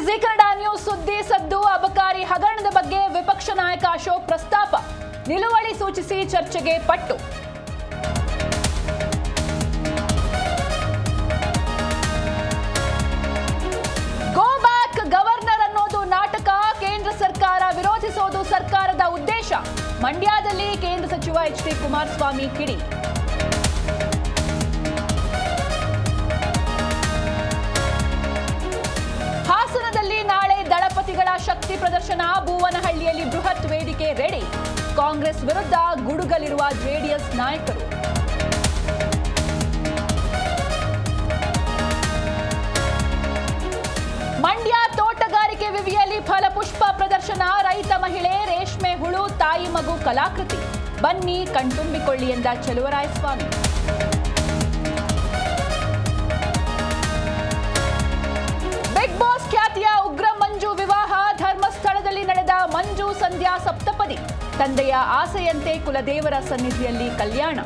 G Kannada news ಸುದ್ದಿ ಸದ್ದು ಅಬಕಾರಿ ಹಗರಣದ ಬಗ್ಗೆ ವಿಪಕ್ಷ ನಾಯಕ ಅಶೋಕ್ ಪ್ರಸ್ತಾಪ, ನಿಲುವಳಿ ಸೂಚಿಸಿ ಚರ್ಚೆಗೆ ಪಟ್ಟು. ಗೋ ಬ್ಯಾಕ್ ಗವರ್ನರ್ ಅನ್ನೋದು ನಾಟಕ, ಕೇಂದ್ರ ಸರ್ಕಾರ ವಿರೋಧಿಸೋದು ಸರ್ಕಾರದ ಉದ್ದೇಶ. ಮಂಡ್ಯದಲ್ಲಿ ಕೇಂದ್ರ ಸಚಿವ ಎಚ್ ಡಿ ಕುಮಾರಸ್ವಾಮಿ ಕಿಡಿ. ಹಾಸನದಲ್ಲಿ ನಾಳೆ ದಳಪತಿಗಳ ಶಕ್ತಿ ಪ್ರದರ್ಶನ, ಭುವನಹಳ್ಳಿಯಲ್ಲಿ ಬೃಹತ್ ವೇದಿಕೆ ರೆಡಿ. ಕಾಂಗ್ರೆಸ್ ವಿರುದ್ಧ ಗುಡುಗಲಿರುವ ಜೆಡಿಎಸ್ ನಾಯಕರು. ಮಂಡ್ಯ ತೋಟಗಾರಿಕೆ ವಿವಿಯಲ್ಲಿ ಫಲಪುಷ್ಪ ಪ್ರದರ್ಶನ, ರೈತ ಮಹಿಳೆ ರೇಷ್ಮೆ ಹುಳು ತಾಯಿ ಮಗು ಕಲಾಕೃತಿ. ಬನ್ನಿ ಕಣ್ತುಂಬಿಕೊಳ್ಳಿ ಎಂದ ಚಲುವರಾಯಸ್ವಾಮಿ. ಬಿಗ್ ಬಾಸ್ ಖ್ಯಾತಿಯ ಉಗ್ರ ಮಂಜು ವಿವಾಹ, ಧರ್ಮಸ್ಥಳದಲ್ಲಿ ನಡೆದ ಮಂಜು ಸಂಧ್ಯಾ ಸಪ್ತಪದಿ. ತಂದೆಯ ಆಸೆಯಂತೆ ಕುಲದೇವರ ಸನ್ನಿಧಿಯಲ್ಲಿ ಕಲ್ಯಾಣ.